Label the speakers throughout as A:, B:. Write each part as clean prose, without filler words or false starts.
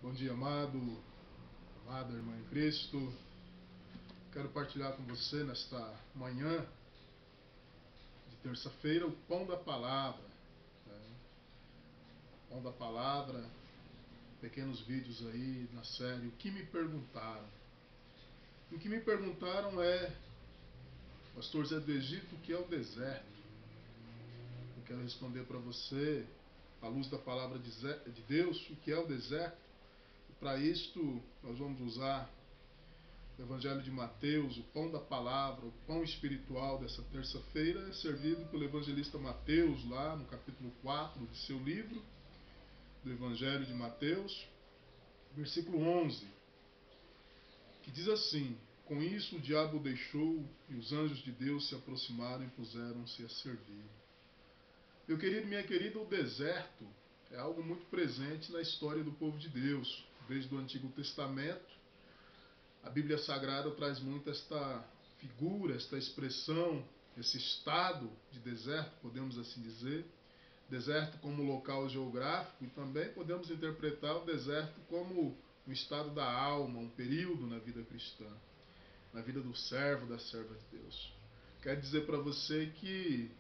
A: Bom dia, amada irmã em Cristo. Quero partilhar com você nesta manhã de terça-feira o pão da palavra. Né? Pão da palavra, pequenos vídeos aí na série O que me perguntaram. O que me perguntaram é, Pastor Zé do Egito, o que é o deserto? Eu quero responder para você, à luz da palavra de Deus, o que é o deserto. E para isto, nós vamos usar o Evangelho de Mateus, o pão da palavra, o pão espiritual dessa terça-feira é servido pelo evangelista Mateus, lá no capítulo 4 de seu livro, do Evangelho de Mateus, versículo 11, que diz assim: Com isso o diabo o deixou e os anjos de Deus se aproximaram e puseram-se a servir. Meu querido, minha querida, o deserto é algo muito presente na história do povo de Deus, desde o Antigo Testamento. A Bíblia Sagrada traz muito esta figura, esta expressão, esse estado de deserto, podemos assim dizer. Deserto como local geográfico, e também podemos interpretar o deserto como um estado da alma, um período na vida cristã, na vida do servo, da serva de Deus. Quero dizer para você que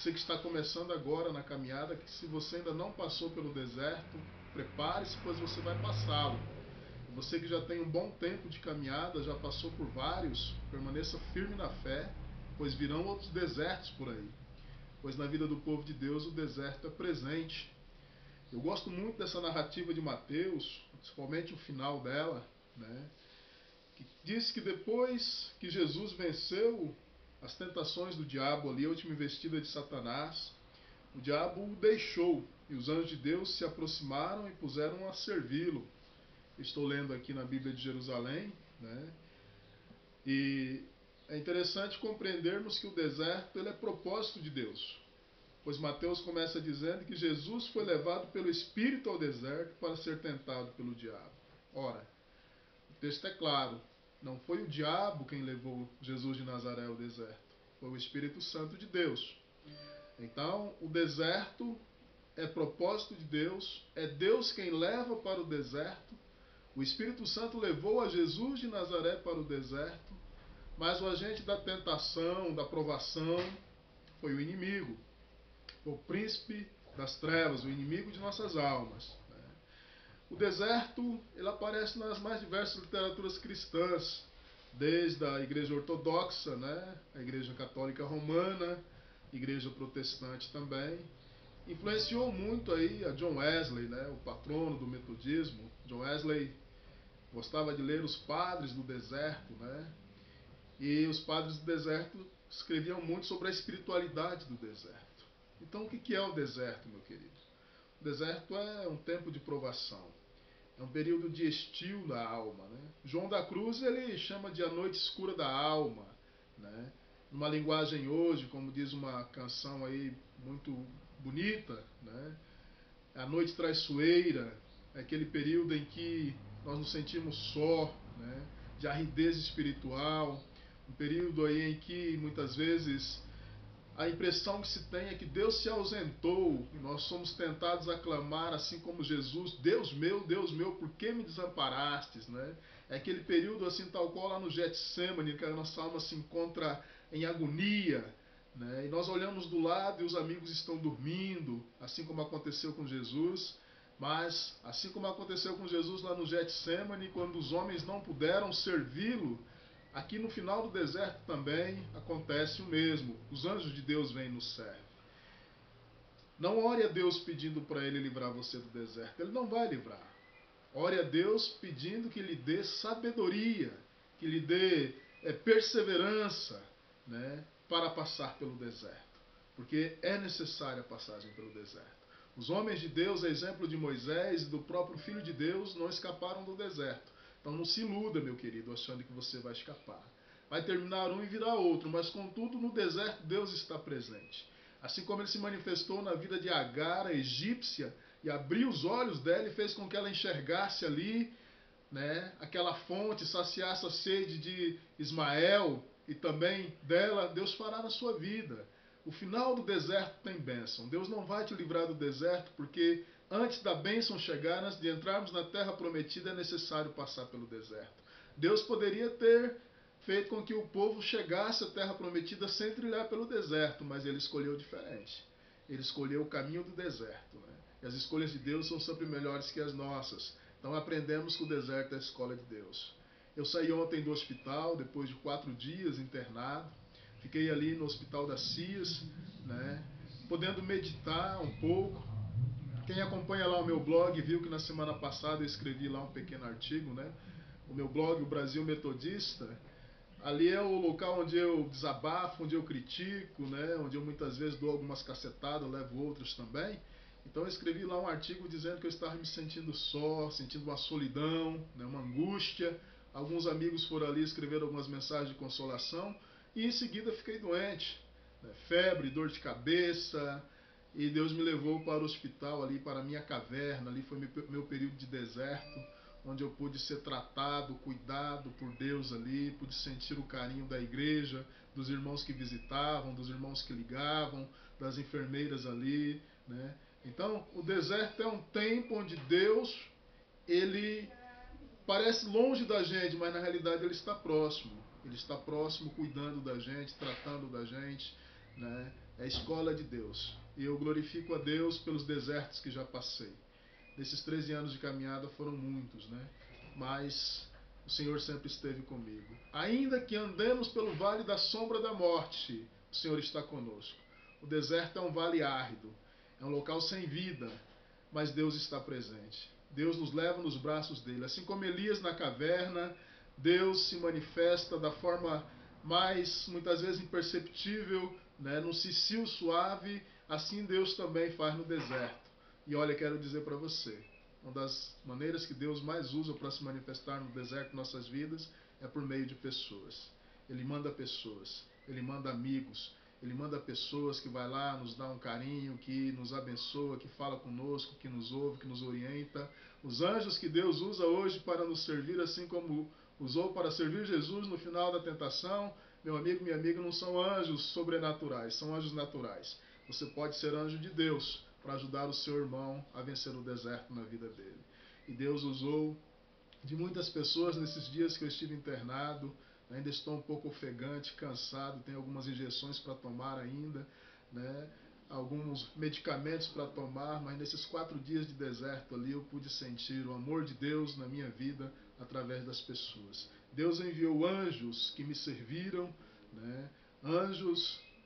A: está começando agora na caminhada, que se você ainda não passou pelo deserto, prepare-se, pois você vai passá-lo. Você que já tem um bom tempo de caminhada, já passou por vários, permaneça firme na fé, pois virão outros desertos por aí. Pois na vida do povo de Deus o deserto é presente. Eu gosto muito dessa narrativa de Mateus, principalmente o final dela, né? Que diz que depois que Jesus venceu as tentações do diabo ali, a última investida de Satanás, o diabo o deixou e os anjos de Deus se aproximaram e puseram a servi-lo. Estou lendo aqui na Bíblia de Jerusalém, né? E é interessante compreendermos que o deserto ele é propósito de Deus, pois Mateus começa dizendo que Jesus foi levado pelo Espírito ao deserto para ser tentado pelo diabo. Ora, o texto é claro, não foi o diabo quem levou Jesus de Nazaré ao deserto, foi o Espírito Santo de Deus. Então, o deserto é propósito de Deus, é Deus quem leva para o deserto. O Espírito Santo levou a Jesus de Nazaré para o deserto, mas o agente da tentação, da provação, foi o inimigo, o príncipe das trevas, o inimigo de nossas almas. O deserto ele aparece nas mais diversas literaturas cristãs, desde a Igreja Ortodoxa, né, a Igreja Católica Romana, Igreja Protestante também. Influenciou muito aí a John Wesley, né, o patrono do metodismo. John Wesley gostava de ler os padres do deserto, né? E os padres do deserto escreviam muito sobre a espiritualidade do deserto. Então, o que é o deserto, meu querido? O deserto é um tempo de provação. É um período de estio da alma, né? João da Cruz ele chama de a noite escura da alma, né? Numa linguagem hoje, como diz uma canção aí muito bonita, né? A noite traiçoeira, é aquele período em que nós nos sentimos só, né? De aridez espiritual, um período aí em que muitas vezes a impressão que se tem é que Deus se ausentou e nós somos tentados a clamar assim como Jesus: Deus meu, por que me desamparastes? Né? É aquele período assim tal qual lá no Getsemane, que a nossa alma se encontra em agonia, né? E nós olhamos do lado e os amigos estão dormindo, assim como aconteceu com Jesus. Mas, assim como aconteceu com Jesus lá no Getsemane, quando os homens não puderam servi-lo, aqui no final do deserto também acontece o mesmo. Os anjos de Deus vêm e nos servem. Não ore a Deus pedindo para Ele livrar você do deserto. Ele não vai livrar. Ore a Deus pedindo que lhe dê sabedoria, que lhe dê perseverança, né, para passar pelo deserto. Porque é necessária a passagem pelo deserto. Os homens de Deus, a exemplo de Moisés e do próprio Filho de Deus, não escaparam do deserto. Então não se iluda, meu querido, achando que você vai escapar. Vai terminar um e virar outro, mas contudo no deserto Deus está presente. Assim como ele se manifestou na vida de Agar, a egípcia, e abriu os olhos dela e fez com que ela enxergasse ali, né, aquela fonte, saciasse a sede de Ismael e também dela, Deus fará na sua vida. O final do deserto tem bênção. Deus não vai te livrar do deserto, porque antes da bênção chegar, antes de entrarmos na terra prometida, é necessário passar pelo deserto. Deus poderia ter feito com que o povo chegasse à terra prometida sem trilhar pelo deserto, mas ele escolheu diferente. Ele escolheu o caminho do deserto, né? E as escolhas de Deus são sempre melhores que as nossas. Então aprendemos que o deserto é a escola de Deus. Eu saí ontem do hospital, depois de 4 dias internado. Fiquei ali no Hospital das Cias, né, podendo meditar um pouco. Quem acompanha lá o meu blog viu que na semana passada eu escrevi lá um pequeno artigo, né? O meu blog, o Brasil Metodista, ali é o local onde eu desabafo, onde eu critico, né? Onde eu muitas vezes dou algumas cacetadas, levo outras também. Então eu escrevi lá um artigo dizendo que eu estava me sentindo só, sentindo uma solidão, né? Uma angústia. Alguns amigos foram ali escrever algumas mensagens de consolação e em seguida fiquei doente, né? Febre, dor de cabeça, e Deus me levou para o hospital ali, para a minha caverna, ali foi meu período de deserto, onde eu pude ser tratado, cuidado por Deus ali, pude sentir o carinho da igreja, dos irmãos que visitavam, dos irmãos que ligavam, das enfermeiras ali, né? Então, o deserto é um tempo onde Deus, ele parece longe da gente, mas na realidade ele está próximo. Ele está próximo, cuidando da gente, tratando da gente, né? É a escola de Deus. E eu glorifico a Deus pelos desertos que já passei. Nesses 13 anos de caminhada foram muitos, né? Mas o Senhor sempre esteve comigo. Ainda que andemos pelo vale da sombra da morte, o Senhor está conosco. O deserto é um vale árido, é um local sem vida, mas Deus está presente. Deus nos leva nos braços dele. Assim como Elias na caverna, Deus se manifesta da forma mais, muitas vezes, imperceptível, né? Num cicio suave, assim Deus também faz no deserto. E olha, quero dizer para você, uma das maneiras que Deus mais usa para se manifestar no deserto de nossas vidas é por meio de pessoas. Ele manda pessoas, ele manda amigos, ele manda pessoas que vai lá, nos dá um carinho, que nos abençoa, que fala conosco, que nos ouve, que nos orienta. Os anjos que Deus usa hoje para nos servir, assim como usou para servir Jesus no final da tentação, meu amigo, minha amiga, não são anjos sobrenaturais, são anjos naturais. Você pode ser anjo de Deus para ajudar o seu irmão a vencer o deserto na vida dele. E Deus usou de muitas pessoas nesses dias que eu estive internado. Ainda estou um pouco ofegante, cansado, tenho algumas injeções para tomar ainda, né? Alguns medicamentos para tomar, mas nesses 4 dias de deserto ali eu pude sentir o amor de Deus na minha vida através das pessoas. Deus enviou anjos que me serviram, né?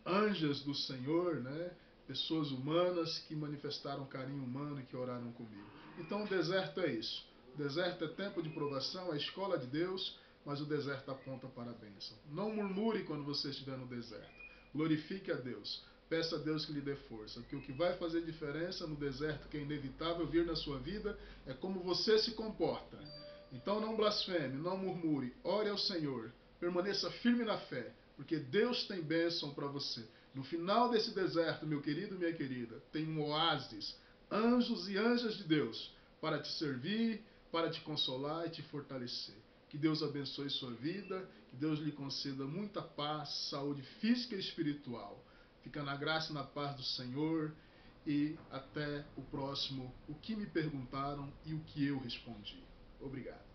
A: Anjas do Senhor, né? Pessoas humanas que manifestaram carinho humano e que oraram comigo. Então o deserto é isso. O deserto é tempo de provação, é a escola de Deus, mas o deserto aponta para a bênção. Não murmure quando você estiver no deserto. Glorifique a Deus. Peça a Deus que lhe dê força, porque o que vai fazer diferença no deserto, que é inevitável vir na sua vida, é como você se comporta. Então não blasfeme, não murmure, ore ao Senhor, permaneça firme na fé, porque Deus tem bênção para você. No final desse deserto, meu querido, minha querida, tem um oásis, anjos e anjas de Deus, para te servir, para te consolar e te fortalecer. Que Deus abençoe sua vida, que Deus lhe conceda muita paz, saúde física e espiritual. Fica na graça e na paz do Senhor e até o próximo O que me perguntaram e o que eu respondi. Obrigado.